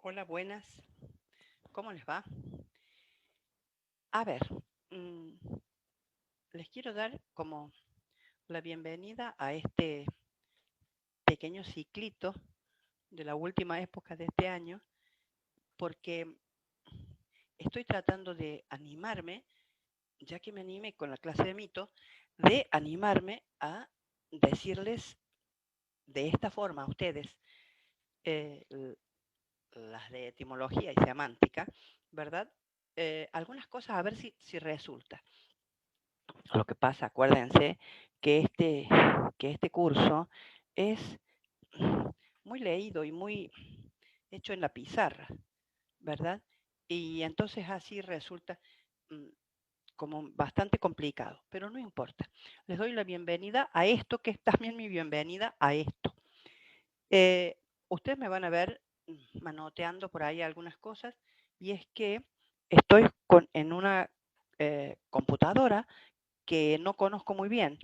Hola, buenas. ¿Cómo les va? A ver, mm, les quiero dar como la bienvenida a este pequeño ciclito de la última época de este año, porque estoy tratando de animarme, ya que me animé con la clase de mito, de animarme a decirles de esta forma a ustedes eh, las de etimología y semántica, ¿verdad? Algunas cosas a ver si resulta. Lo que pasa, acuérdense que este curso es muy leído y muy hecho en la pizarra, ¿verdad? Y entonces así resulta mm, como bastante complicado, pero no importa. Les doy la bienvenida a esto, que es también mi bienvenida a esto. Eh, Ustedes me van a ver manoteando por ahí algunas cosas, y es que estoy en una computadora que no conozco muy bien.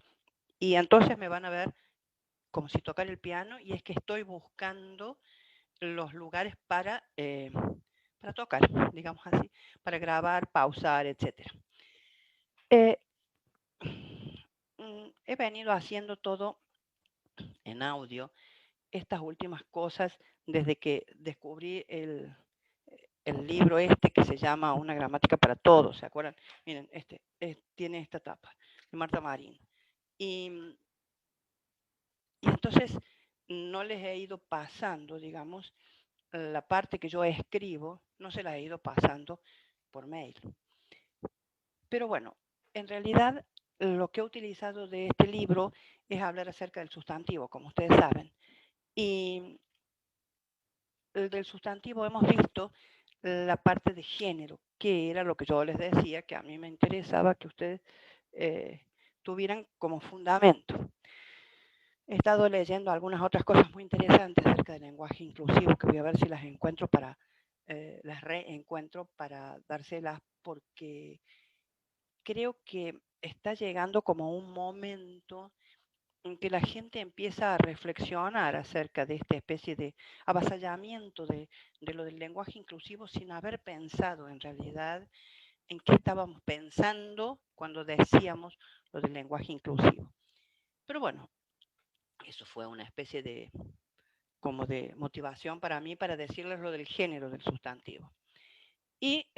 Y entonces me van a ver como si tocara el piano, y es que estoy buscando los lugares para tocar, digamos así, para grabar, pausar, etc. Eh, He venido haciendo todo en audio, estas últimas cosas, desde que descubrí el libro este que se llama Una gramática para todos, ¿se acuerdan? Miren, tiene esta tapa, de Marta Marín. Y entonces no les he ido pasando, digamos, la parte que yo escribo, no se la he ido pasando por mail. Pero bueno, en realidad lo que he utilizado de este libro es hablar acerca del sustantivo, como ustedes saben. Y del sustantivo hemos visto la parte de género, que era lo que yo les decía, que a mí me interesaba que ustedes tuvieran como fundamento. He estado leyendo algunas otras cosas muy interesantes acerca del lenguaje inclusivo, que voy a ver si las encuentro las reencuentro para dárselas, porque creo que está llegando como un momento en que la gente empieza a reflexionar acerca de esta especie de avasallamiento de lo del lenguaje inclusivo, sin haber pensado en realidad en qué estábamos pensando cuando decíamos lo del lenguaje inclusivo. Pero bueno, eso fue una especie de como de motivación para mí para decirles lo del género del sustantivo. Y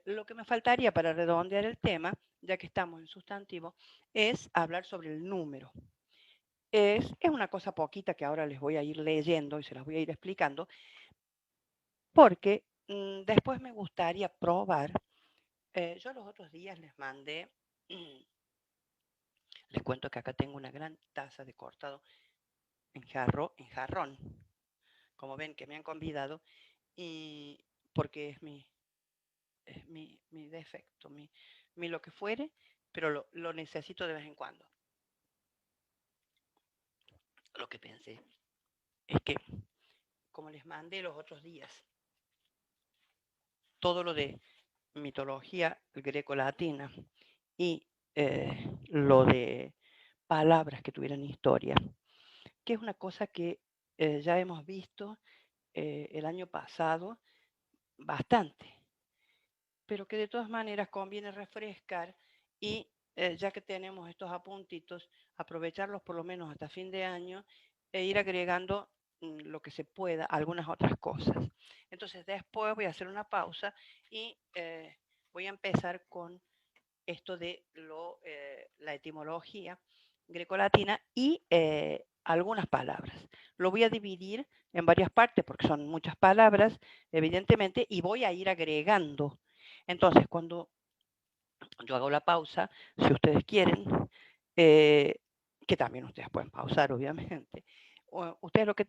lo que me faltaría para redondear el tema, ya que estamos en sustantivo, es hablar sobre el número. Es una cosa poquita que ahora les voy a ir leyendo y se las voy a ir explicando, porque después me gustaría probar. Yo los otros días les mandé, les cuento que acá tengo una gran taza de cortado en jarrón, como ven que me han convidado, y porque es mi defecto, mi lo que fuere, pero lo necesito de vez en cuando. Lo que pensé es que, como les mandé los otros días, todo lo de mitología greco-latina y lo de palabras que tuvieran historia, que es una cosa que ya hemos visto el año pasado bastante, pero que de todas maneras conviene refrescar y ya que tenemos estos apuntitos, aprovecharlos por lo menos hasta fin de año e ir agregando lo que se pueda, algunas otras cosas. Entonces después voy a hacer una pausa y voy a empezar con esto de la etimología grecolatina y algunas palabras. Lo voy a dividir en varias partes porque son muchas palabras, evidentemente, y voy a ir agregando. Entonces, cuando yo hago la pausa, si ustedes quieren, eh, que también ustedes pueden pausar, obviamente, ustedes lo que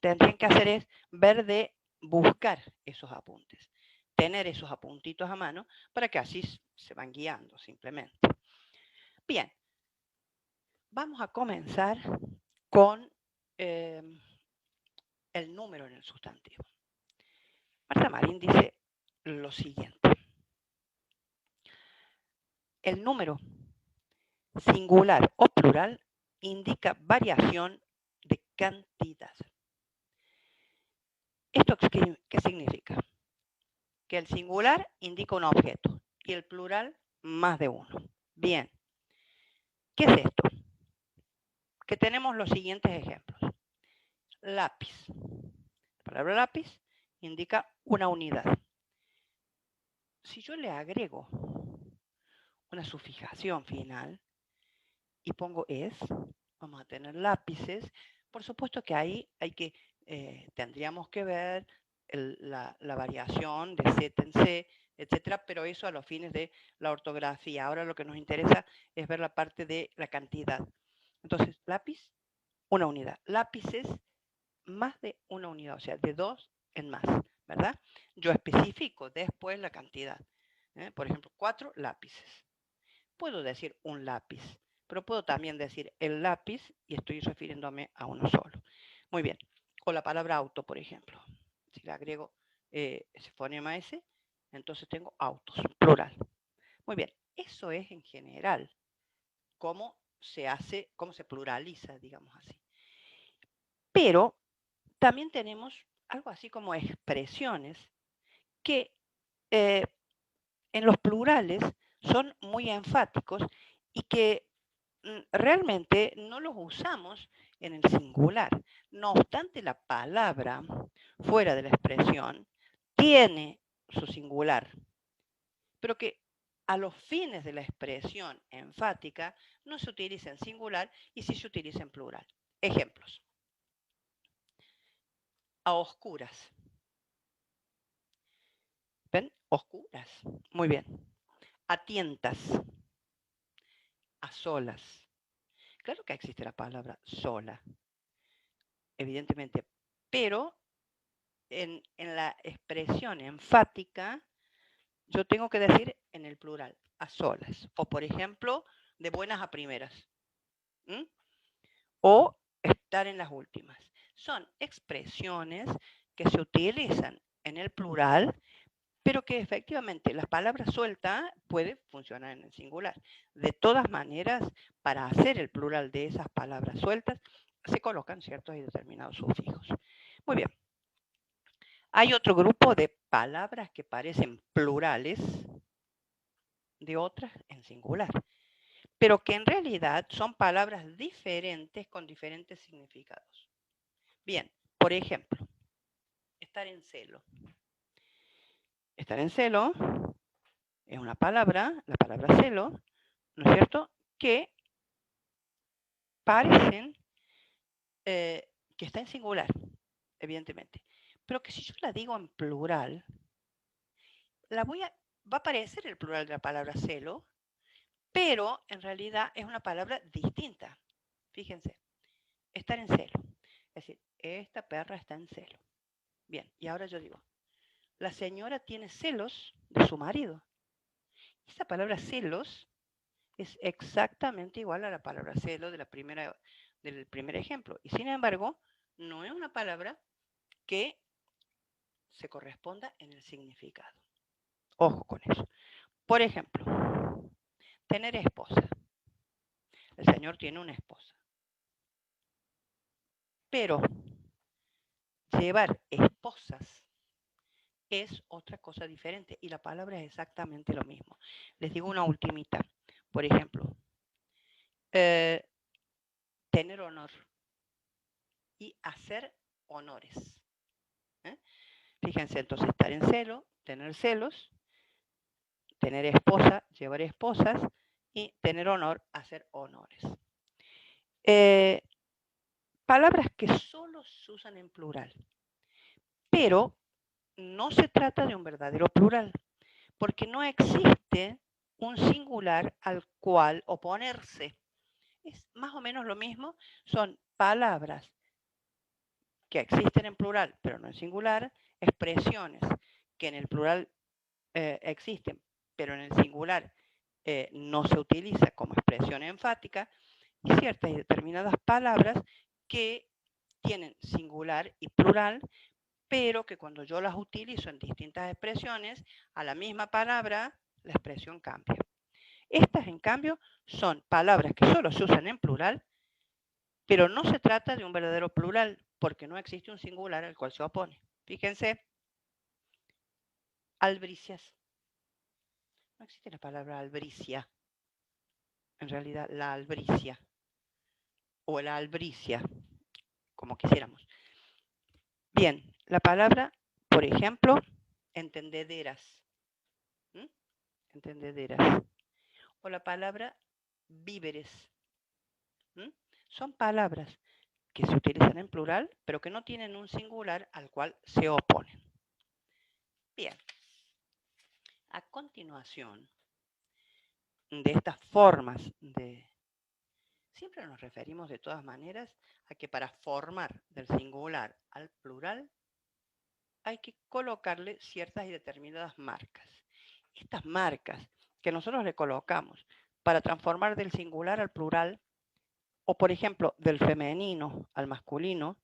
tendrían que hacer es ver de buscar esos apuntes, tener esos apuntitos a mano para que así se van guiando simplemente. Bien, vamos a comenzar con eh, el número en el sustantivo. Marta Marín dice lo siguiente. El número singular o plural indica variación de cantidad. ¿Esto qué significa? que el singular indica un objeto y el plural más de uno. Bien, ¿qué es esto? Que tenemos los siguientes ejemplos. Lápiz. La palabra lápiz indica una unidad. Si yo le agrego una sufijación final y pongo es, vamos a tener lápices. Por supuesto que ahí tendríamos que ver la variación de Z en C, etcétera, pero eso a los fines de la ortografía. Ahora lo que nos interesa es ver la parte de la cantidad. Entonces, lápiz, una unidad. Lápices, más de una unidad, o sea, de 2 en más, ¿verdad? Yo especifico después la cantidad. Por ejemplo, 4 lápices. Puedo decir un lápiz, pero puedo también decir el lápiz y estoy refiriéndome a uno solo. Muy bien. O la palabra auto, por ejemplo. Si le agrego ese fonema S, entonces tengo autos, plural. Muy bien. Eso es en general cómo se hace, cómo se pluraliza, digamos así. Pero también tenemos algo así como expresiones que en los plurales son muy enfáticos y que realmente no los usamos en el singular. No obstante, la palabra fuera de la expresión tiene su singular, pero que a los fines de la expresión enfática no se utiliza en singular y sí se utiliza en plural. Ejemplos. A oscuras. ¿Ven? Oscuras. Muy bien. A tientas. A solas. Claro que existe la palabra sola, evidentemente, pero en la expresión enfática yo tengo que decir en el plural, a solas. O, por ejemplo, de buenas a primeras. ¿Mm? O estar en las últimas. Son expresiones que se utilizan en el plural, pero que efectivamente la palabra suelta puede funcionar en el singular. De todas maneras, para hacer el plural de esas palabras sueltas, se colocan ciertos y determinados sufijos. Muy bien. Hay otro grupo de palabras que parecen plurales de otras en singular, pero que en realidad son palabras diferentes con diferentes significados. Bien, por ejemplo, estar en celo. Estar en celo es una palabra, la palabra celo, ¿no es cierto?, que parecen que está en singular, evidentemente, pero que si yo la digo en plural, va a aparecer el plural de la palabra celo, pero en realidad es una palabra distinta. Fíjense, estar en celo. Es decir, esta perra está en celo. Bien, y ahora yo digo, la señora tiene celos de su marido. Esa palabra celos es exactamente igual a la palabra celo del primer ejemplo. Y sin embargo, no es una palabra que se corresponda en el significado. Ojo con eso. Por ejemplo, tener esposa. El señor tiene una esposa. Pero llevar esposas es otra cosa diferente y la palabra es exactamente lo mismo. Les digo una ultimita. Por ejemplo, tener honor y hacer honores. Fíjense, entonces, estar en celo, tener celos, tener esposa, llevar esposas y tener honor, hacer honores. Palabras que solo se usan en plural, pero no se trata de un verdadero plural, porque no existe un singular al cual oponerse. Es más o menos lo mismo, son palabras que existen en plural, pero no en singular, expresiones que en el plural existen, pero en el singular no se utiliza como expresión enfática, y ciertas y determinadas palabras que tienen singular y plural, pero que cuando yo las utilizo en distintas expresiones, a la misma palabra, la expresión cambia. Estas, en cambio, son palabras que solo se usan en plural, pero no se trata de un verdadero plural, porque no existe un singular al cual se opone. Fíjense, Albricias. No existe la palabra albricia. En realidad, la albricia. O la albricia, como quisiéramos. Bien, la palabra, por ejemplo, entendederas. ¿Mm? Entendederas. O la palabra víveres. ¿Mm? Son palabras que se utilizan en plural, pero que no tienen un singular al cual se oponen. Bien. A continuación de estas formas de... Siempre nos referimos de todas maneras a que para formar del singular al plural hay que colocarle ciertas y determinadas marcas. Estas marcas que nosotros le colocamos para transformar del singular al plural, o por ejemplo del femenino al masculino,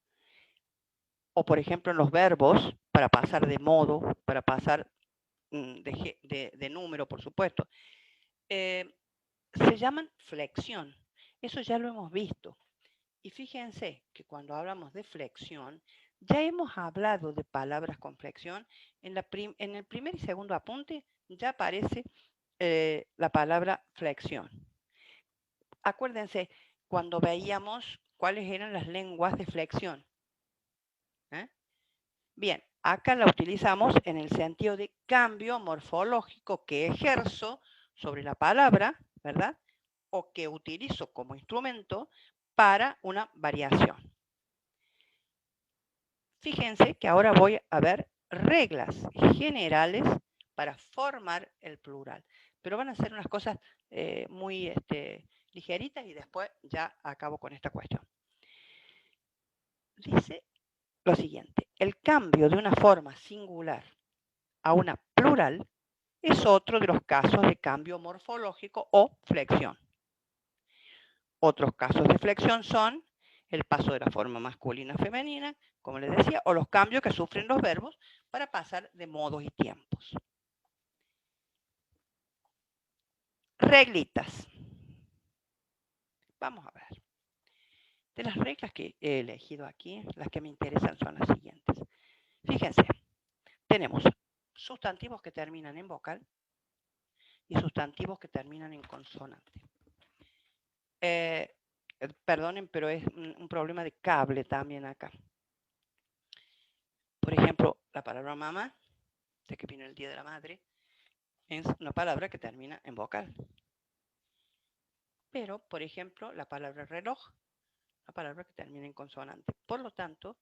o por ejemplo en los verbos para pasar de modo, para pasar de número, por supuesto, se llaman flexión. Eso ya lo hemos visto. Y fíjense que cuando hablamos de flexión, ya hemos hablado de palabras con flexión. En el primer y segundo apunte ya aparece la palabra flexión. Acuérdense cuando veíamos cuáles eran las lenguas de flexión. Bien, acá la utilizamos en el sentido de cambio morfológico que ejerzo sobre la palabra, ¿verdad? O que utilizo como instrumento para una variación. Fíjense que ahora voy a ver reglas generales para formar el plural, pero van a ser unas cosas muy ligeritas y después ya acabo con esta cuestión. Dice lo siguiente, el cambio de una forma singular a una plural es otro de los casos de cambio morfológico o flexión. Otros casos de flexión son el paso de la forma masculina a femenina, como les decía, o los cambios que sufren los verbos para pasar de modos y tiempos. Reglitas. Vamos a ver. De las reglas que he elegido aquí, las que me interesan son las siguientes. Fíjense, tenemos sustantivos que terminan en vocal y sustantivos que terminan en consonante. Perdonen, pero es un problema de cable también acá. Por ejemplo, la palabra mamá, de que viene el Día de la Madre, es una palabra que termina en vocal. Pero, por ejemplo, la palabra reloj, una palabra que termina en consonante. Por lo tanto,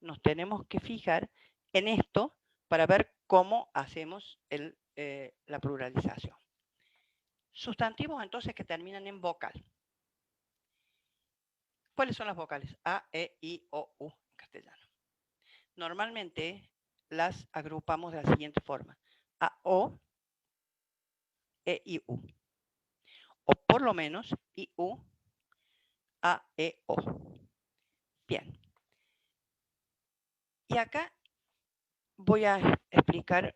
nos tenemos que fijar en esto para ver cómo hacemos la pluralización. Sustantivos entonces que terminan en vocal. ¿Cuáles son las vocales? A, E, I, O, U en castellano. Normalmente las agrupamos de la siguiente forma. A, O, E, I, U. O por lo menos I, U, A, E, O. Bien. Y acá voy a explicar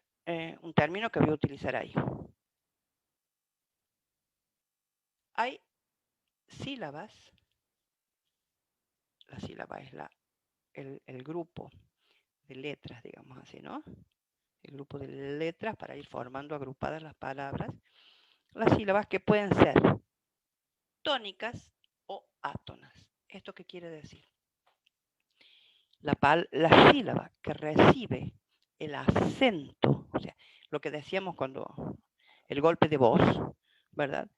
un término que voy a utilizar ahí. Hay sílabas. La sílaba es el grupo de letras, digamos así, ¿no? El grupo de letras para ir formando agrupadas las palabras. Las sílabas que pueden ser tónicas o átonas. ¿Esto qué quiere decir? La sílaba que recibe el acento, o sea, lo que decíamos cuando el golpe de voz, ¿verdad?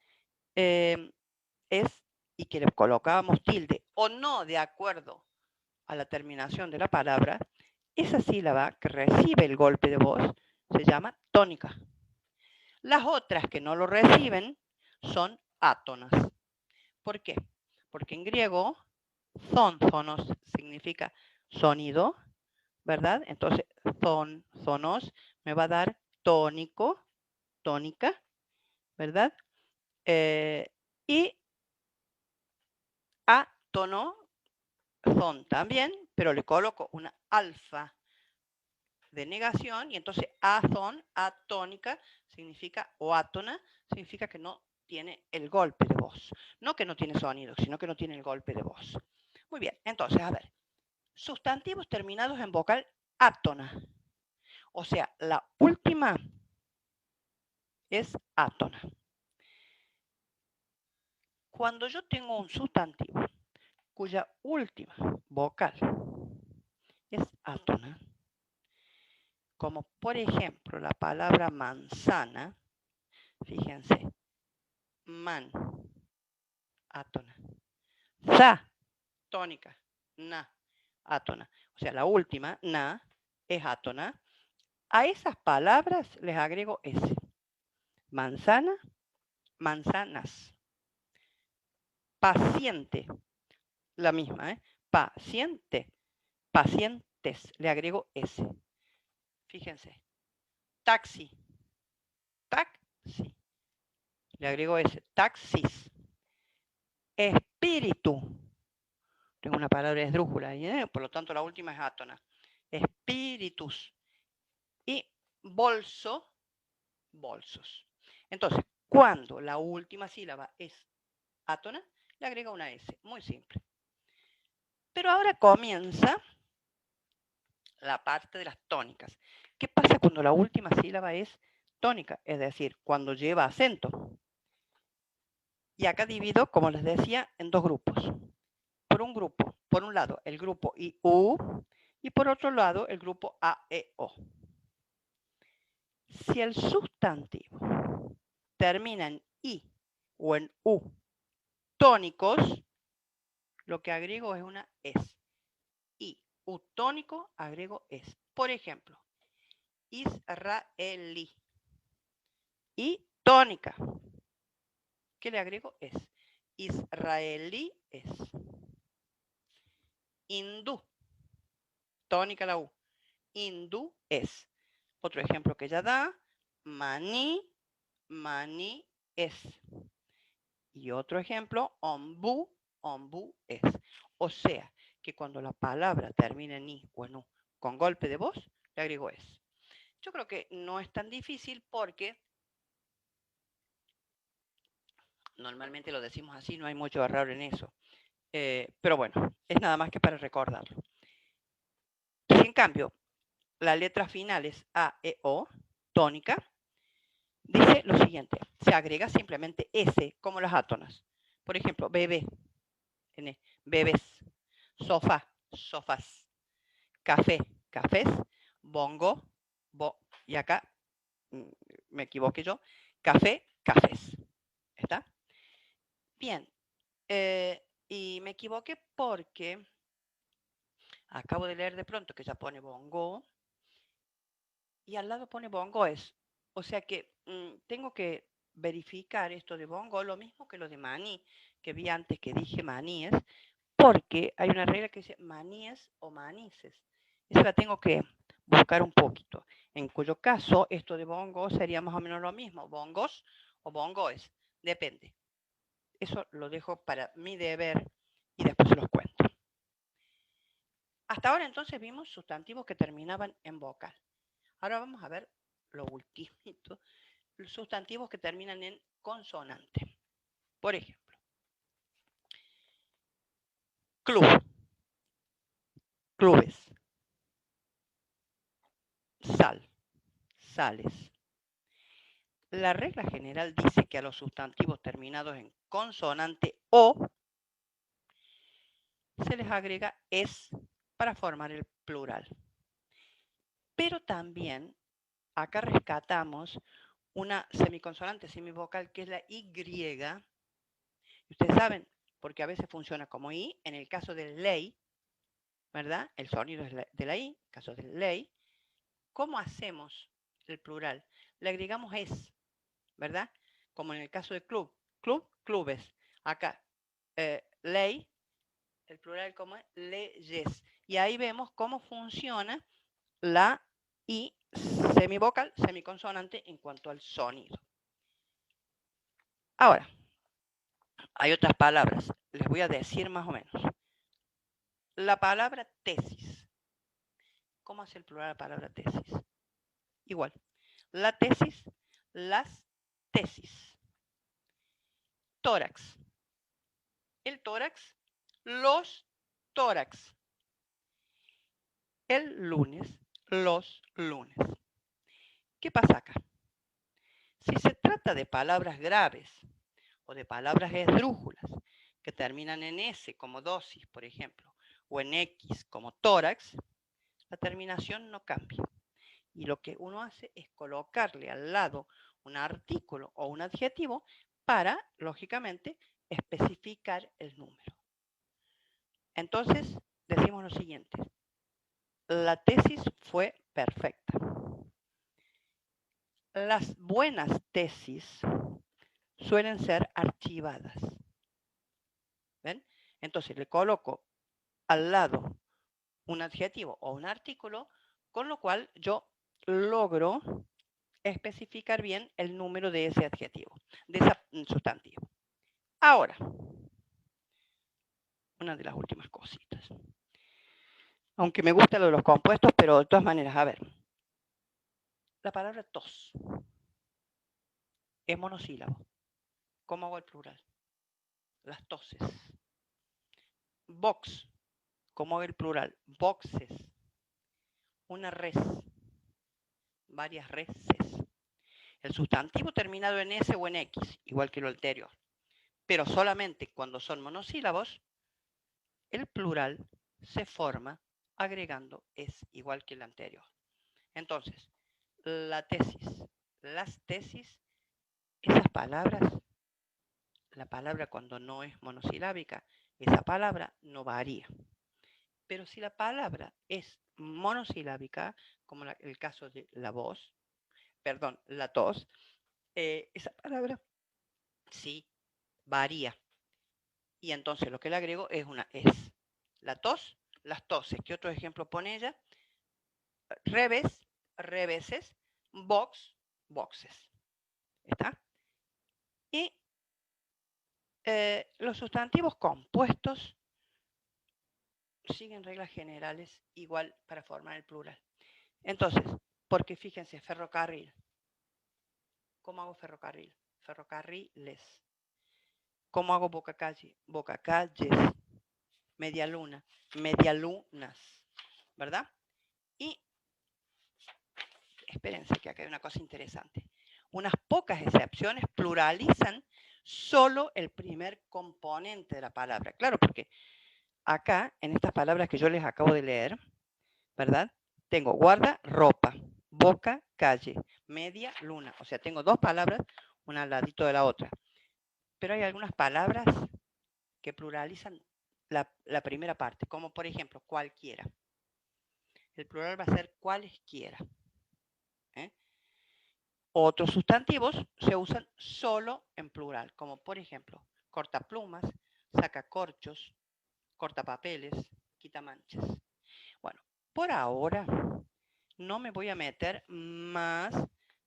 Y que le colocábamos tilde o no de acuerdo a la terminación de la palabra, esa sílaba que recibe el golpe de voz se llama tónica. Las otras que no lo reciben son átonas. ¿Por qué? Porque en griego, zonos significa sonido, ¿verdad? Entonces, zonos me va a dar tónico, tónica, ¿verdad? Y átono, también, pero le coloco una alfa de negación y entonces atónica significa, o átona, significa que no tiene el golpe de voz. No que no tiene sonido, sino que no tiene el golpe de voz. Muy bien, entonces, a ver. Sustantivos terminados en vocal átona O sea, la última es átona. Cuando yo tengo un sustantivo cuya última vocal es átona, como por ejemplo la palabra manzana, fíjense, man, átona, za, tónica, na, átona. O sea, la última, na, es átona. A esas palabras les agrego S. Manzana, manzanas. Paciente, la misma, ¿eh? Paciente, pacientes, le agrego S. Fíjense. Taxi, taxi, le agrego S. Taxis. Espíritu, tengo una palabra esdrújula, por lo tanto la última es átona. Espíritus. Y bolso, bolsos. Entonces, cuando la última sílaba es átona, le agrega una S. Muy simple. Pero ahora comienza la parte de las tónicas. ¿Qué pasa cuando la última sílaba es tónica? Es decir, cuando lleva acento. Y acá divido, como les decía, en dos grupos. Por un lado, el grupo IU y por otro lado, el grupo AEO. Si el sustantivo termina en I o en U tónicos, lo que agrego es una S. I, U tónico, agrego S. Por ejemplo, israelí. Y tónica. ¿Qué le agrego? Es. Israelí es. Hindú. Tónica la U. Hindú es. Otro ejemplo que ella da. Maní. Maní es. Y otro ejemplo. Ombú. Ombú es. O sea, que cuando la palabra termina en I o en U con golpe de voz, le agrego es. Yo creo que no es tan difícil porque normalmente lo decimos así, no hay mucho error en eso. Pero bueno, es nada más que para recordarlo. Y en cambio, la letra final es A, E, O, tónica, dice lo siguiente, se agrega simplemente S como las átonas. Por ejemplo, bebé, N, bebés, sofá, sofás, café, cafés, bongo, y acá me equivoqué yo, café, cafés. ¿Está? Bien, y me equivoqué porque acabo de leer de pronto que ya pone bongo y al lado pone bongoes. O sea que tengo que verificar esto de bongo, lo mismo que lo de maní, que vi antes que dije maníes, porque hay una regla que dice maníes o manices. Esa la tengo que buscar un poquito. En cuyo caso, esto de bongo sería más o menos lo mismo, bongos o bongoes, depende. Eso lo dejo para mi deber y después se los cuento. Hasta ahora entonces vimos sustantivos que terminaban en vocal. Ahora vamos a ver lo ultimito, los sustantivos que terminan en consonante. Por ejemplo, club, clubes, sal, sales. La regla general dice que a los sustantivos terminados en consonante o se les agrega es para formar el plural. Pero también acá rescatamos una semiconsonante semivocal que es la Y. Ustedes saben, porque a veces funciona como I, en el caso del ley, ¿verdad? El sonido es de la I, caso del ley. ¿Cómo hacemos el plural? Le agregamos es, ¿verdad? Como en el caso de club. Club, clubes. Acá, ley, el plural como es leyes. Y ahí vemos cómo funciona la I semivocal, semiconsonante en cuanto al sonido. Ahora, hay otras palabras. Les voy a decir más o menos. La palabra tesis. ¿Cómo hace el plural la palabra tesis? Igual. La tesis, las tesis. Tórax. El tórax, los tórax. El lunes, los lunes. ¿Qué pasa acá? Si se trata de palabras graves o de palabras esdrújulas que terminan en S como dosis, por ejemplo, o en X como tórax, la terminación no cambia. Y lo que uno hace es colocarle al lado un artículo o un adjetivo para, lógicamente, especificar el número. Entonces, decimos lo siguiente. La tesis fue perfecta. Las buenas tesis suelen ser archivadas. ¿Ven? Entonces le coloco al lado un adjetivo o un artículo, con lo cual yo logro especificar bien el número de ese adjetivo, de ese sustantivo. Ahora, una de las últimas cositas. Aunque me gusta lo de los compuestos, pero de todas maneras, a ver. La palabra tos es monosílabo. ¿Cómo hago el plural? Las toses. Box. ¿Cómo hago el plural? Boxes. Una res. Varias reses. El sustantivo terminado en S o en X, igual que lo anterior. Pero solamente cuando son monosílabos, el plural se forma agregando es igual que el anterior. Entonces, la tesis, las tesis, esas palabras, la palabra cuando no es monosilábica, esa palabra no varía. Pero si la palabra es monosilábica, como el caso de la voz, perdón, la tos, esa palabra sí varía. Y entonces lo que le agrego es una es. La tos, las toses. ¿Qué otro ejemplo pone ella? Revés, reveses, box, boxes. ¿Está? Y los sustantivos compuestos siguen reglas generales igual para formar el plural. Entonces, porque fíjense, ferrocarril. ¿Cómo hago ferrocarril? Ferrocarriles. ¿Cómo hago bocacalle? Bocacalles. Medialuna. Medialunas. ¿Verdad? Y espérense que acá hay una cosa interesante. Unas pocas excepciones pluralizan solo el primer componente de la palabra. Claro, porque acá, en estas palabras que yo les acabo de leer, ¿verdad? Tengo guarda, ropa, boca, calle, media, luna. O sea, tengo dos palabras, una al ladito de la otra. Pero hay algunas palabras que pluralizan la primera parte, como por ejemplo, cualquiera. El plural va a ser cualesquiera. ¿Eh? Otros sustantivos se usan solo en plural, como por ejemplo, cortaplumas, sacacorchos, cortapapeles, quitamanchas. Bueno, por ahora no me voy a meter más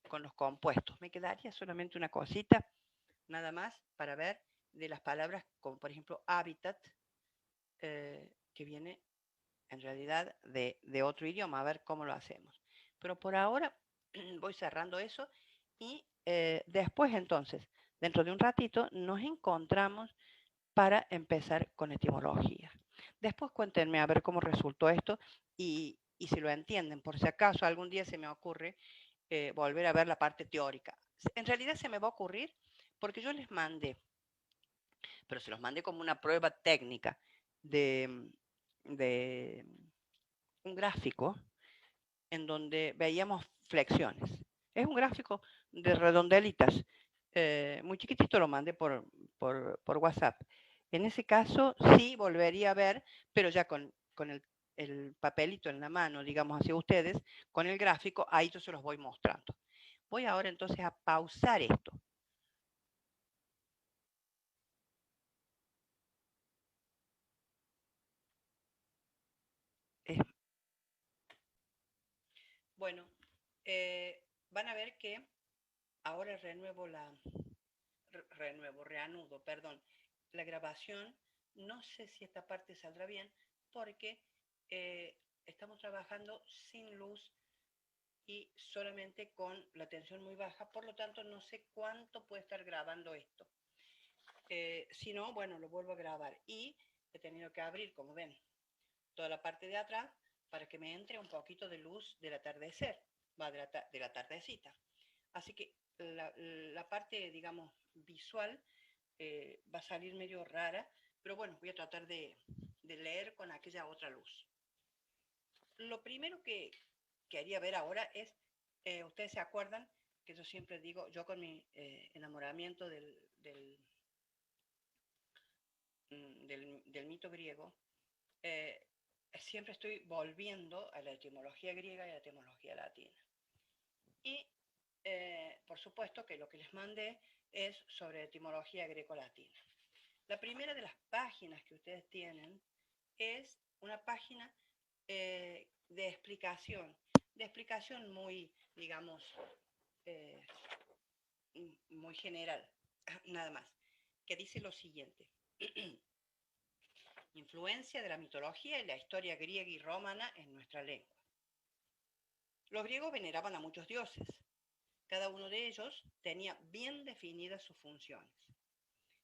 con los compuestos. Me quedaría solamente una cosita, nada más, para ver de las palabras como por ejemplo hábitat, que viene en realidad de otro idioma, a ver cómo lo hacemos. Pero por ahora voy cerrando eso y después entonces, dentro de un ratito, nos encontramos para empezar con etimología. Después cuéntenme a ver cómo resultó esto y si lo entienden. Por si acaso algún día se me ocurre volver a ver la parte teórica. En realidad se me va a ocurrir porque yo les mandé, pero se los mandé como una prueba técnica de un gráfico en donde veíamos flexiones. Es un gráfico de redondelitas, muy chiquitito, lo mandé por WhatsApp. En ese caso sí volvería a ver, pero ya con el papelito en la mano, digamos hacia ustedes, con el gráfico, ahí yo se los voy mostrando. Voy ahora entonces a pausar esto. Bueno, van a ver que ahora reanudo, perdón, la grabación. No sé si esta parte saldrá bien porque estamos trabajando sin luz y solamente con la tensión muy baja, por lo tanto no sé cuánto puede estar grabando esto. Si no, bueno, lo vuelvo a grabar y he tenido que abrir, como ven, toda la parte de atrás para que me entre un poquito de luz del atardecer. va de la tardecita. Así que la parte, digamos, visual va a salir medio rara, pero bueno, voy a tratar de leer con aquella otra luz. Lo primero que quería ver ahora es, ustedes se acuerdan que yo siempre digo, yo con mi enamoramiento del mito griego, eh, siempre estoy volviendo a la etimología griega y a la etimología latina. Y por supuesto que lo que les mandé es sobre etimología greco-latina. La primera de las páginas que ustedes tienen es una página de explicación muy, digamos, eh, muy general, nada más, que dice lo siguiente. Influencia de la mitología y la historia griega y romana en nuestra lengua. Los griegos veneraban a muchos dioses. Cada uno de ellos tenía bien definidas sus funciones.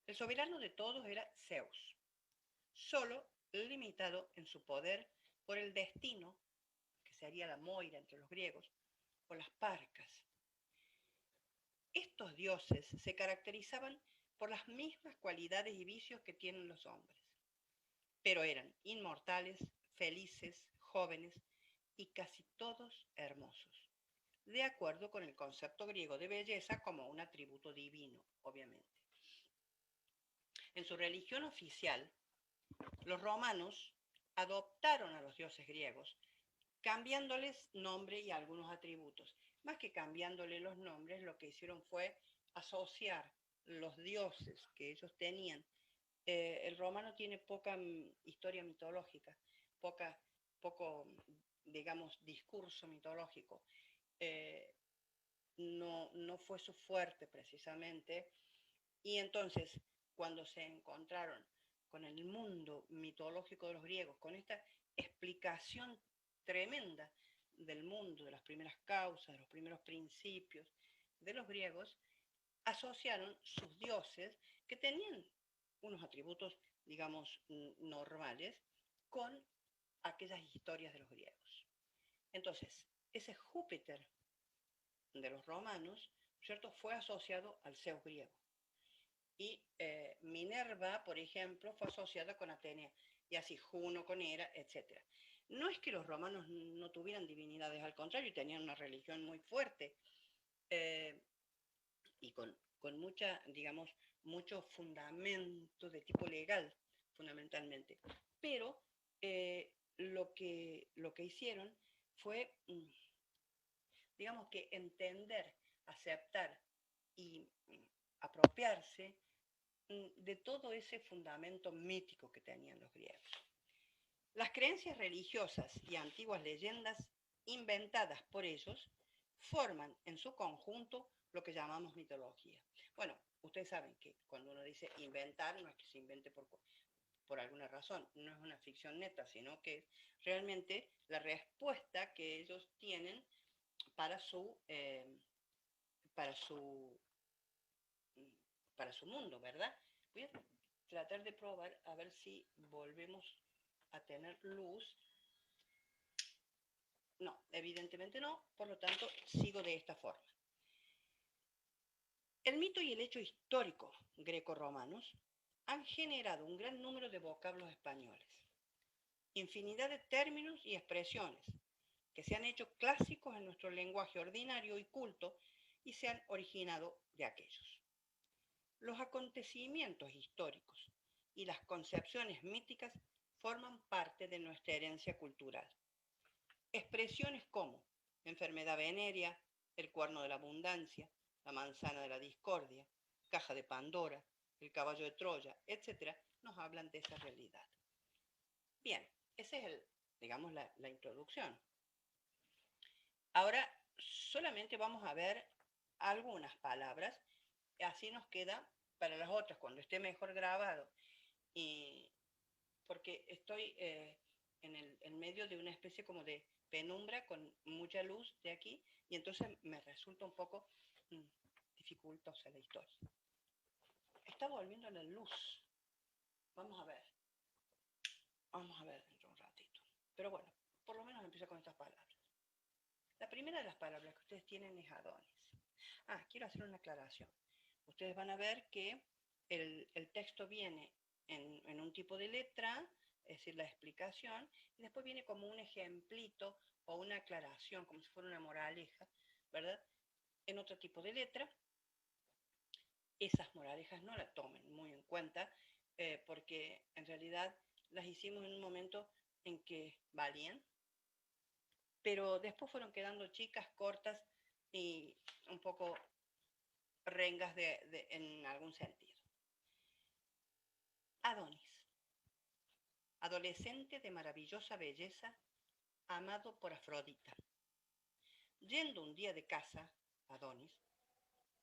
El soberano de todos era Zeus, solo limitado en su poder por el destino, que sería la Moira entre los griegos, o las Parcas. Estos dioses se caracterizaban por las mismas cualidades y vicios que tienen los hombres, pero eran inmortales, felices, jóvenes y casi todos hermosos, de acuerdo con el concepto griego de belleza como un atributo divino, obviamente. En su religión oficial, los romanos adoptaron a los dioses griegos, cambiándoles nombre y algunos atributos. Más que cambiándoles los nombres, lo que hicieron fue asociar los dioses que ellos tenían. El romano tiene poca historia mitológica, poco, digamos, discurso mitológico. No fue su fuerte precisamente. Y entonces, cuando se encontraron con el mundo mitológico de los griegos, con esta explicación tremenda del mundo, de las primeras causas, de los primeros principios de los griegos, asociaron sus dioses, que tenían unos atributos, digamos, normales, con aquellas historias de los griegos. Entonces, ese Júpiter de los romanos, ¿cierto?, fue asociado al Zeus griego. Y Minerva, por ejemplo, fue asociada con Atenea, y así Juno con Hera, etc. No es que los romanos no tuvieran divinidades, al contrario, tenían una religión muy fuerte y con mucha, digamos, mucho fundamento de tipo legal, fundamentalmente. Pero lo que hicieron fue, digamos que entender, aceptar y apropiarse de todo ese fundamento mítico que tenían los griegos. Las creencias religiosas y antiguas leyendas inventadas por ellos forman en su conjunto lo que llamamos mitología. Bueno, ustedes saben que cuando uno dice inventar, no es que se invente por alguna razón, no es una ficción neta, sino que es realmente la respuesta que ellos tienen para su mundo, ¿verdad? Voy a tratar de probar a ver si volvemos a tener luz. No, evidentemente no, por lo tanto sigo de esta forma. El mito y el hecho histórico greco-romanos han generado un gran número de vocablos españoles, infinidad de términos y expresiones que se han hecho clásicos en nuestro lenguaje ordinario y culto y se han originado de aquellos. Los acontecimientos históricos y las concepciones míticas forman parte de nuestra herencia cultural. Expresiones como enfermedad venérea, el cuerno de la abundancia, la manzana de la discordia, caja de Pandora, el caballo de Troya, etc., nos hablan de esa realidad. Bien, esa es digamos, la introducción. Ahora solamente vamos a ver algunas palabras, así nos queda para las otras, cuando esté mejor grabado. Y porque estoy en medio de una especie como de penumbra con mucha luz de aquí, y entonces me resulta un poco dificultosa la historia. Está volviendo la luz. Vamos a ver dentro de un ratito. Pero bueno, por lo menos empiezo con estas palabras. La primera de las palabras que ustedes tienen es Adonis. Quiero hacer una aclaración. Ustedes van a ver que el texto viene en un tipo de letra, es decir, la explicación, y después viene como un ejemplito o una aclaración, como si fuera una moraleja, ¿verdad? En otro tipo de letra. Esas moralejas no las tomen muy en cuenta, porque en realidad las hicimos en un momento en que valían, pero después fueron quedando chicas, cortas y un poco rengas en algún sentido. Adonis, adolescente de maravillosa belleza, amado por Afrodita. Yendo un día de caza, Adonis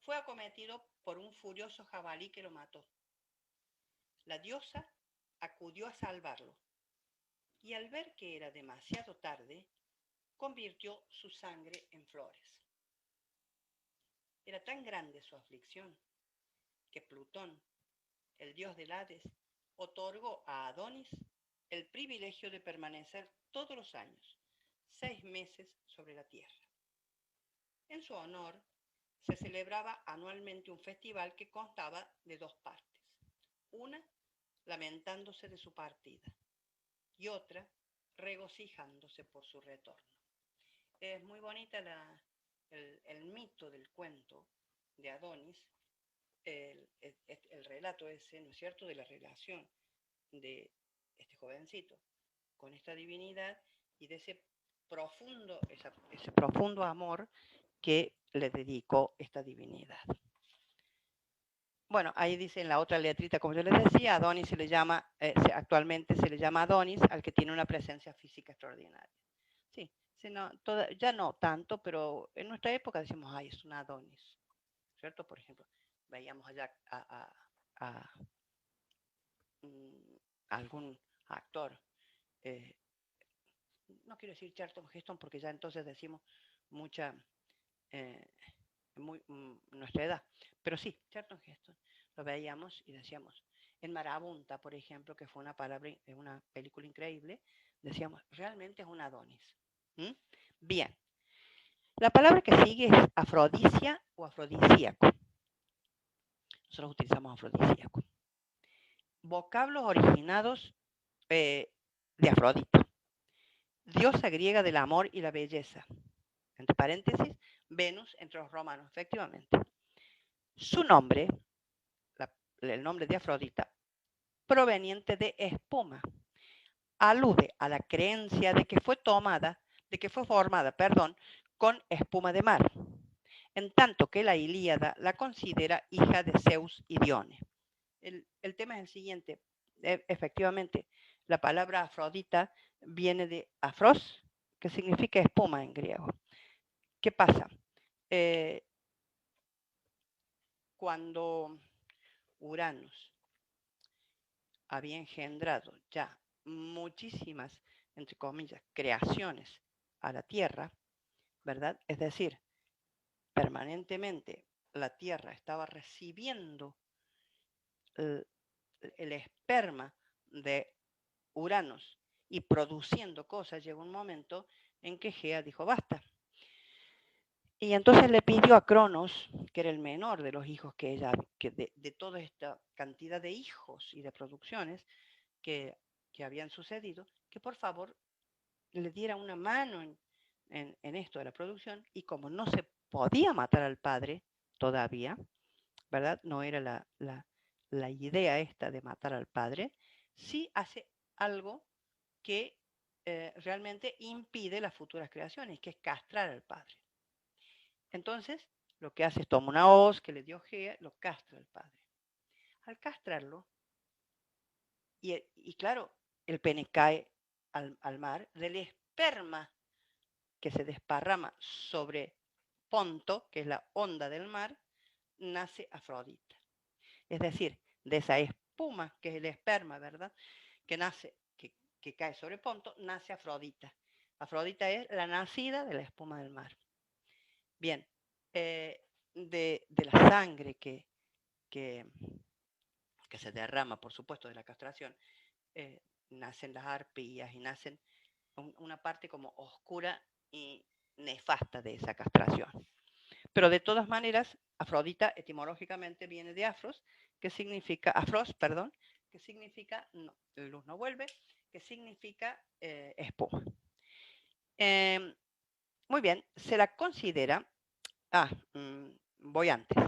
fue acometido por un furioso jabalí que lo mató. La diosa acudió a salvarlo y al ver que era demasiado tarde, convirtió su sangre en flores. Era tan grande su aflicción que Plutón, el dios del Hades, otorgó a Adonis el privilegio de permanecer todos los años, 6 meses sobre la tierra. En su honor, se celebraba anualmente un festival que constaba de 2 partes. Una, lamentándose de su partida, y otra, regocijándose por su retorno. Es muy bonita el mito del cuento de Adonis, el relato ese, ¿no es cierto?, de la relación de este jovencito con esta divinidad y de ese profundo amor que le dedicó esta divinidad. Bueno, ahí dice en la otra letrita, como yo les decía, Adonis actualmente se le llama Adonis al que tiene una presencia física extraordinaria. Sí, ya no tanto, pero en nuestra época decimos, ay, es un Adonis, ¿cierto? Por ejemplo, veíamos allá a algún actor, no quiero decir Charlton Heston porque ya entonces decimos mucha, eh, nuestra edad, pero sí, Charlton Heston, lo veíamos y decíamos, en Marabunta, por ejemplo, que fue una película increíble, decíamos, realmente es un Adonis. Bien, la palabra que sigue es afrodisia o afrodisíaco. Nosotros utilizamos afrodisíaco. Vocablos originados de Afrodita, diosa griega del amor y la belleza. Entre paréntesis, Venus entre los romanos, efectivamente. Su nombre, el nombre de Afrodita, proveniente de espuma, alude a la creencia de que fue formada, con espuma de mar, en tanto que la Ilíada la considera hija de Zeus y Dione. El tema es el siguiente. Efectivamente, la palabra Afrodita viene de afros, que significa espuma en griego. ¿Qué pasa? Cuando Uranus había engendrado ya muchísimas, entre comillas, creaciones a la Tierra, ¿verdad? Es decir, permanentemente la Tierra estaba recibiendo el esperma de Uranus y produciendo cosas, llegó un momento en que Gea dijo basta. Y entonces le pidió a Cronos, que era el menor de los hijos que de toda esta cantidad de hijos y de producciones que habían sucedido, que por favor le diera una mano en esto de la producción, y como no se podía matar al padre todavía, ¿verdad? No era la idea esta de matar al padre, sí hace algo que realmente impide las futuras creaciones, que es castrar al padre. Entonces, lo que hace es toma una hoz que le dio Gea, lo castra al padre. Al castrarlo, y claro, el pene cae al mar, del esperma que se desparrama sobre Ponto, que es la onda del mar, nace Afrodita. Es decir, de esa espuma, que es el esperma, ¿verdad? Que cae sobre Ponto, nace Afrodita. Afrodita es la nacida de la espuma del mar. Bien, de la sangre que se derrama, por supuesto, de la castración, nacen las arpías y nacen una parte como oscura y nefasta de esa castración. Pero de todas maneras, Afrodita etimológicamente viene de afros, que significa, afros, perdón, que significa, no, luz no vuelve, que significa espuma. Muy bien, se la considera, voy antes,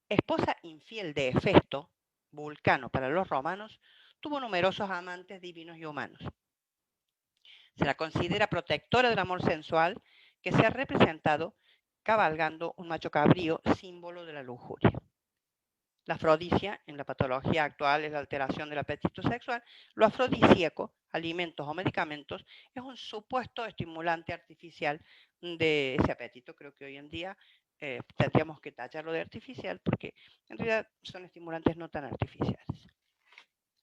esposa infiel de Hefesto, Vulcano para los romanos, tuvo numerosos amantes divinos y humanos. Se la considera protectora del amor sensual, que se ha representado cabalgando un macho cabrío, símbolo de la lujuria. La afrodisia, en la patología actual, es la alteración del apetito sexual. Lo afrodisíaco, alimentos o medicamentos, es un supuesto estimulante artificial de ese apetito. Creo que hoy en día tendríamos que tallarlo de artificial porque en realidad son estimulantes no tan artificiales.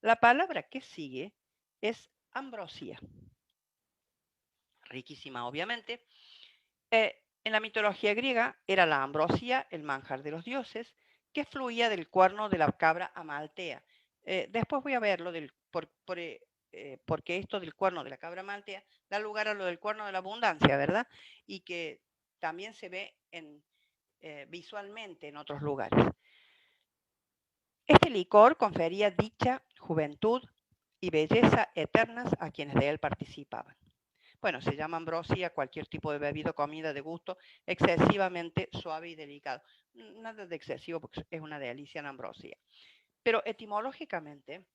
La palabra que sigue es ambrosía. Riquísima, obviamente. En la mitología griega era la ambrosía el manjar de los dioses que fluía del cuerno de la cabra amaltea. Después voy a verlo porque esto del cuerno de la cabra amaltea da lugar a lo del cuerno de la abundancia, ¿verdad? Y que también se ve visualmente en otros lugares. Este licor confería dicha, juventud y belleza eternas a quienes de él participaban. Bueno, se llama ambrosía cualquier tipo de bebida o comida de gusto excesivamente suave y delicado. Nada de excesivo porque es una delicia la ambrosía. Pero etimológicamente,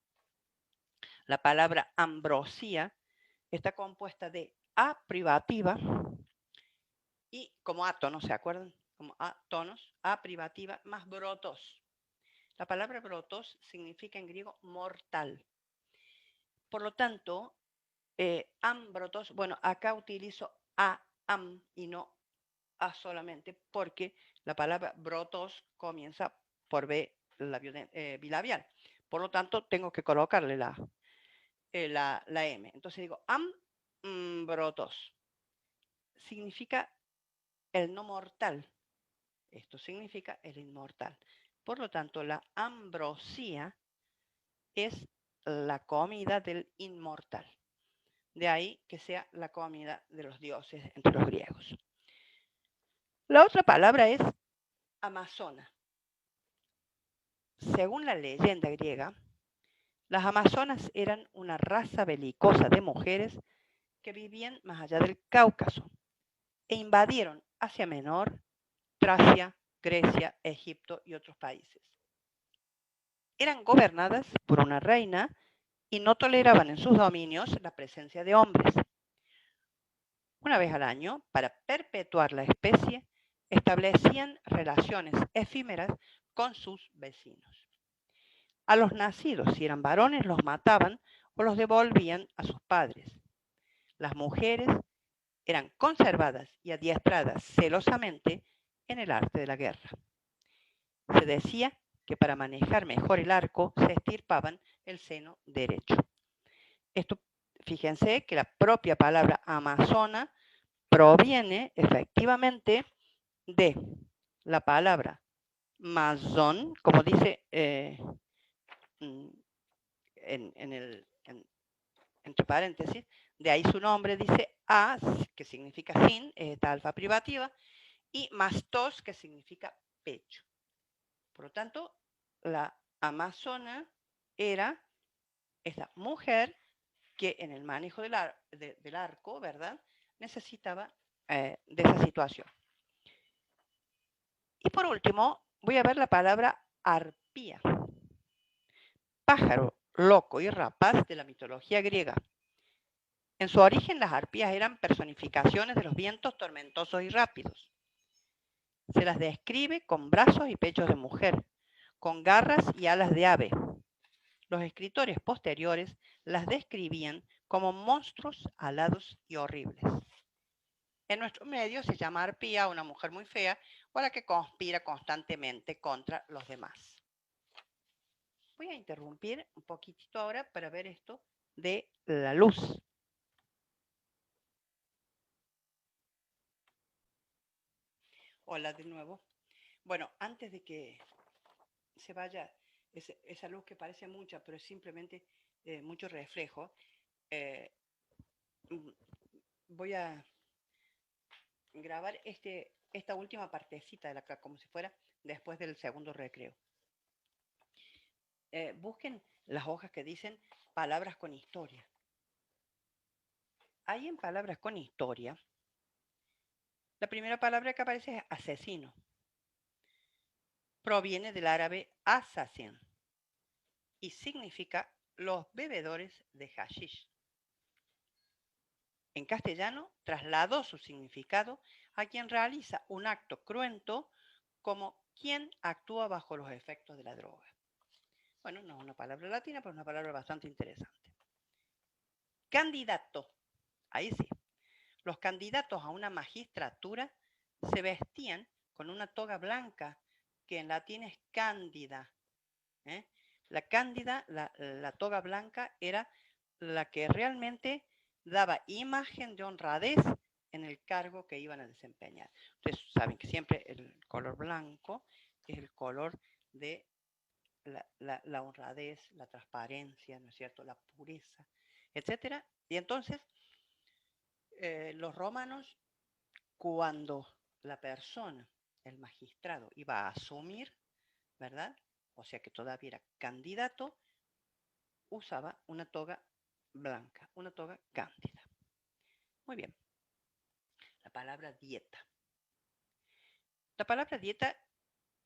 la palabra ambrosía está compuesta de A privativa y como átonos, ¿se acuerdan? Como átonos, A privativa más brotos. La palabra brotos significa en griego mortal. Por lo tanto, ambrotos, bueno, acá utilizo am y no a solamente porque la palabra brotos comienza por B bilabial. Por lo tanto, tengo que colocarle la M. Entonces digo brotos. Significa el no mortal. Esto significa el inmortal. Por lo tanto, la ambrosía es la comida del inmortal. De ahí que sea la comida de los dioses entre los griegos. La otra palabra es amazona. Según la leyenda griega, las amazonas eran una raza belicosa de mujeres que vivían más allá del Cáucaso e invadieron Asia Menor, Tracia, Grecia, Egipto y otros países. Eran gobernadas por una reina y no toleraban en sus dominios la presencia de hombres. Una vez al año, para perpetuar la especie, establecían relaciones efímeras con sus vecinos. A los nacidos, si eran varones, los mataban o los devolvían a sus padres. Las mujeres eran conservadas y adiestradas celosamente en el arte de la guerra. Se decía que para manejar mejor el arco se estirpaban el seno derecho. Esto, fíjense que la propia palabra amazona proviene efectivamente de la palabra mazón, como dice entre paréntesis, de ahí su nombre, dice as, que significa sin, esta alfa privativa, y mastos, que significa pecho. Por lo tanto, la amazona era esta mujer que en el manejo del arco, ¿verdad?, necesitaba de esa situación. Y por último, voy a ver la palabra arpía, pájaro loco y rapaz de la mitología griega. En su origen, las arpías eran personificaciones de los vientos tormentosos y rápidos. Se las describe con brazos y pechos de mujer, con garras y alas de ave. Los escritores posteriores las describían como monstruos alados y horribles. En nuestro medio se llama arpía a una mujer muy fea o a la que conspira constantemente contra los demás. Voy a interrumpir un poquitito ahora para ver esto de la luz. Hola de nuevo. Bueno, antes de que se vaya esa luz que parece mucha, pero es simplemente mucho reflejo, voy a grabar esta última partecita de la clase, como si fuera después del segundo recreo. Busquen las hojas que dicen palabras con historia. Ahí en palabras con historia, la primera palabra que aparece es asesino. Proviene del árabe assassin y significa los bebedores de hashish. En castellano, trasladó su significado a quien realiza un acto cruento como quien actúa bajo los efectos de la droga. Bueno, no es una palabra latina, pero es una palabra bastante interesante. Candidato. Ahí sí. Los candidatos a una magistratura se vestían con una toga blanca, que en latín es cándida. La cándida, la toga blanca, era la que realmente daba imagen de honradez en el cargo que iban a desempeñar. Ustedes saben que siempre el color blanco es el color de la honradez, la transparencia, ¿no es cierto?, la pureza, etcétera. Y entonces, los romanos, cuando la persona, el magistrado, iba a asumir, ¿verdad? O sea que todavía era candidato, usaba una toga blanca, una toga cándida. Muy bien. La palabra dieta. La palabra dieta,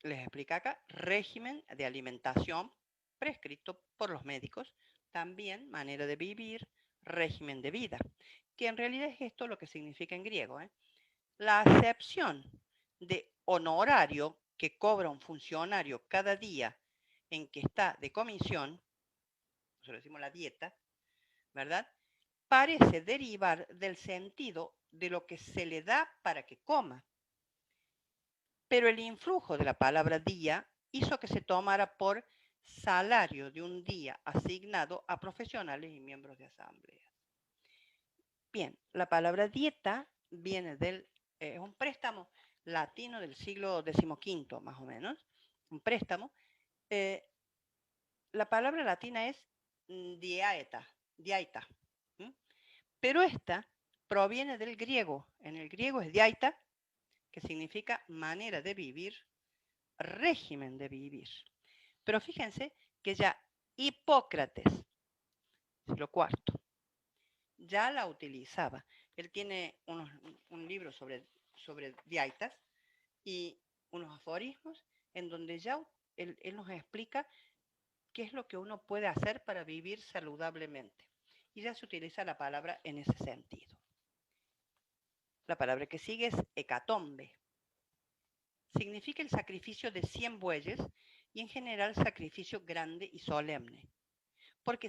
les explica acá, régimen de alimentación prescrito por los médicos, también manera de vivir, régimen de vida, que en realidad es esto lo que significa en griego. La acepción de honorario que cobra un funcionario cada día en que está de comisión, eso lo decimos la dieta, ¿verdad? Parece derivar del sentido de lo que se le da para que coma. Pero el influjo de la palabra día hizo que se tomara por salario de un día asignado a profesionales y miembros de asamblea. Bien, la palabra dieta viene del un préstamo latino del siglo XV, más o menos, un préstamo. La palabra latina es diaeta, pero esta proviene del griego. En el griego es diaita, que significa manera de vivir, régimen de vivir. Pero fíjense que ya Hipócrates, siglo IV, ya la utilizaba. Él tiene un libro sobre diaitas y unos aforismos en donde ya él nos explica qué es lo que uno puede hacer para vivir saludablemente. Y ya se utiliza la palabra en ese sentido. La palabra que sigue es hecatombe. Significa el sacrificio de 100 bueyes y en general sacrificio grande y solemne. ¿Por qué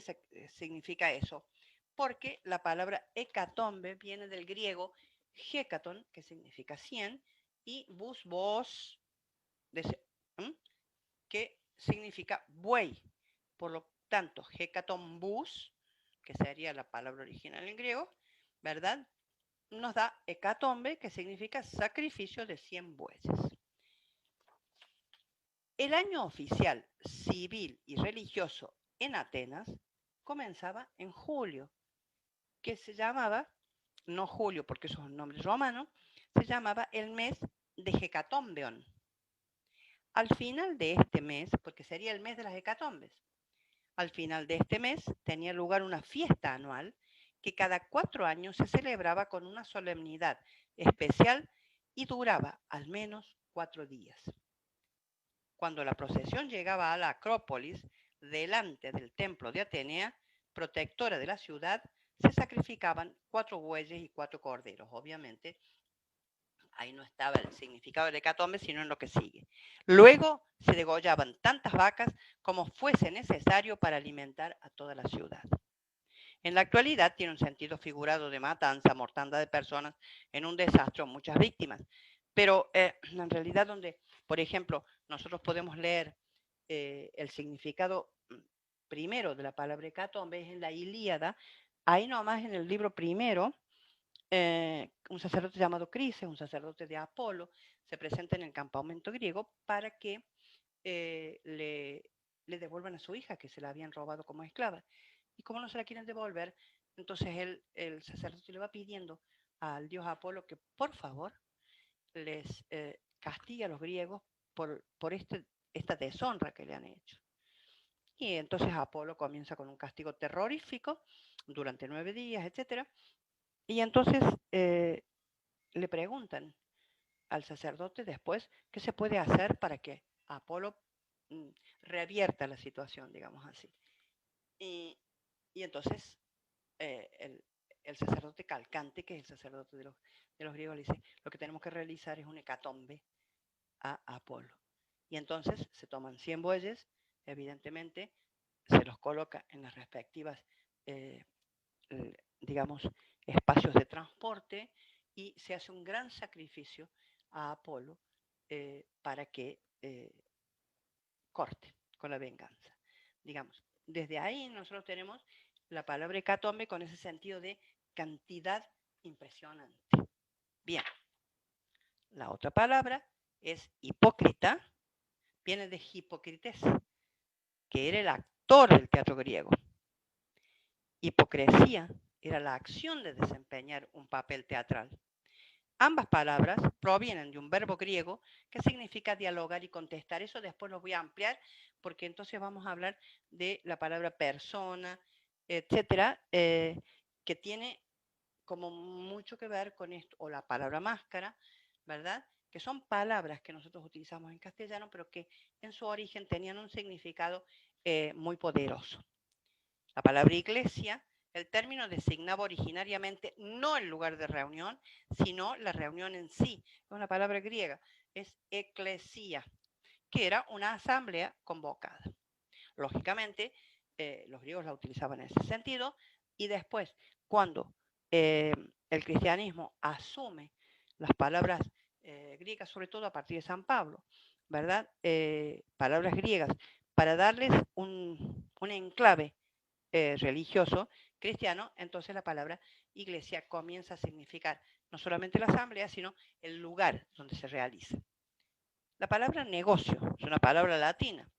significa eso? Porque la palabra hecatombe viene del griego hecaton, que significa 100, y bos, que significa buey. Por lo tanto, hecaton bus, que sería la palabra original en griego, ¿verdad? Nos da hecatombe, que significa sacrificio de 100 bueyes. El año oficial, civil y religioso en Atenas comenzaba en julio, que se llamaba, no julio porque eso es un nombre romano, se llamaba el mes de Hecatombeon. Al final de este mes, porque sería el mes de las hecatombes, al final de este mes tenía lugar una fiesta anual que cada 4 años se celebraba con una solemnidad especial y duraba al menos 4 días. Cuando la procesión llegaba a la Acrópolis, delante del templo de Atenea, protectora de la ciudad, se sacrificaban 4 bueyes y 4 corderos. Obviamente, ahí no estaba el significado del hecatombe, sino en lo que sigue. Luego se degollaban tantas vacas como fuese necesario para alimentar a toda la ciudad. En la actualidad tiene un sentido figurado de matanza, mortandad de personas en un desastre o muchas víctimas. Pero en realidad donde, por ejemplo, nosotros podemos leer el significado primero de la palabra hecatombe es en la Ilíada. Ahí nomás en el libro primero, un sacerdote llamado Crises, un sacerdote de Apolo, se presenta en el campamento griego para que le devuelvan a su hija, que se la habían robado como esclava. Y como no se la quieren devolver, entonces el sacerdote le va pidiendo al dios Apolo que por favor les castiga a los griegos por esta deshonra que le han hecho. Y entonces Apolo comienza con un castigo terrorífico durante 9 días, etc. Y entonces le preguntan al sacerdote después qué se puede hacer para que Apolo revierta la situación, digamos así. Y entonces el sacerdote Calcante, que es el sacerdote de los griegos, le dice, lo que tenemos que realizar es un hecatombe a Apolo. Y entonces se toman 100 bueyes, evidentemente, se los coloca en las respectivas, digamos, espacios de transporte y se hace un gran sacrificio a Apolo para que corte con la venganza. Digamos, desde ahí nosotros tenemos la palabra hecatombe con ese sentido de cantidad impresionante. Bien, la otra palabra es hipócrita, viene de Hipócrates, que era el actor del teatro griego. Hipocresía era la acción de desempeñar un papel teatral. Ambas palabras provienen de un verbo griego que significa dialogar y contestar. Eso después lo voy a ampliar porque entonces vamos a hablar de la palabra persona, etcétera, que tiene como mucho que ver con esto, o la palabra máscara, ¿verdad? Que son palabras que nosotros utilizamos en castellano, pero que en su origen tenían un significado muy poderoso. La palabra iglesia, el término designaba originariamente no el lugar de reunión, sino la reunión en sí. Es una palabra griega, es eclesia, que era una asamblea convocada. Lógicamente, los griegos la utilizaban en ese sentido, y después, cuando el cristianismo asume las palabras griegas, sobre todo a partir de San Pablo, ¿verdad? Palabras griegas, para darles un enclave religioso cristiano, entonces la palabra iglesia comienza a significar no solamente la asamblea, sino el lugar donde se realiza. La palabra negocio es una palabra latina,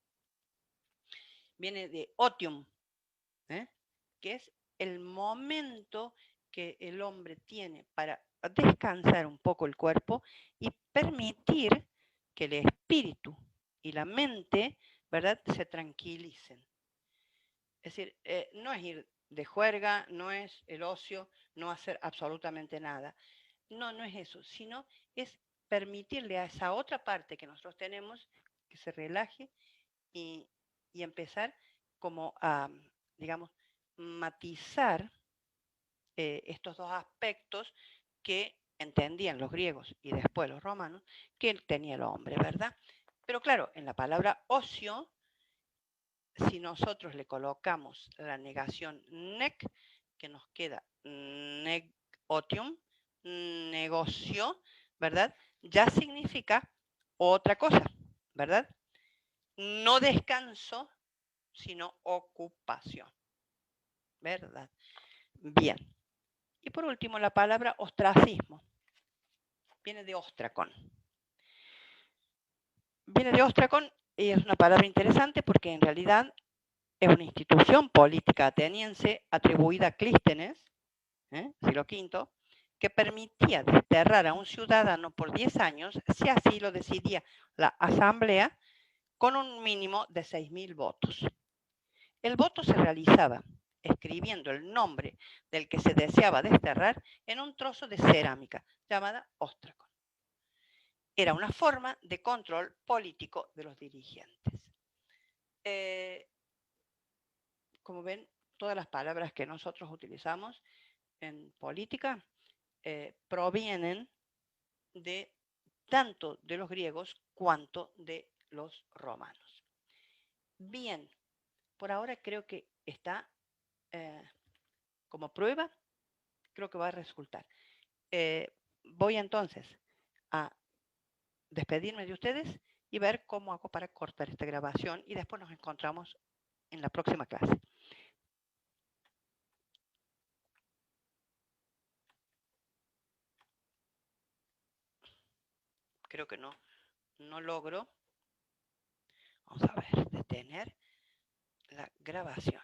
viene de otium, que es el momento que el hombre tiene para descansar un poco el cuerpo y permitir que el espíritu y la mente, ¿verdad?, se tranquilicen. Es decir, no es ir de juerga, no es el ocio, no hacer absolutamente nada. No, no es eso, sino es permitirle a esa otra parte que nosotros tenemos que se relaje y empezar como a, digamos, matizar estos dos aspectos que entendían los griegos y después los romanos que tenía el hombre, ¿verdad? Pero claro, en la palabra ocio, si nosotros le colocamos la negación nec, que nos queda negotium, negocio, ¿verdad? Ya significa otra cosa, ¿verdad? No descanso, sino ocupación, ¿verdad? Bien. Y por último, la palabra ostracismo. Viene de ostracón. Viene de ostracón y es una palabra interesante porque en realidad es una institución política ateniense atribuida a Clístenes, siglo V, que permitía desterrar a un ciudadano por 10 años si así lo decidía la asamblea con un mínimo de 6.000 votos. El voto se realizaba escribiendo el nombre del que se deseaba desterrar en un trozo de cerámica llamada ostracón. Era una forma de control político de los dirigentes. Como ven, todas las palabras que nosotros utilizamos en política provienen de tanto de los griegos cuanto de los romanos. Bien, por ahora creo que está como prueba, creo que va a resultar. Voy entonces a despedirme de ustedes y ver cómo hago para cortar esta grabación y después nos encontramos en la próxima clase. Creo que no logro, vamos a ver, detener la grabación.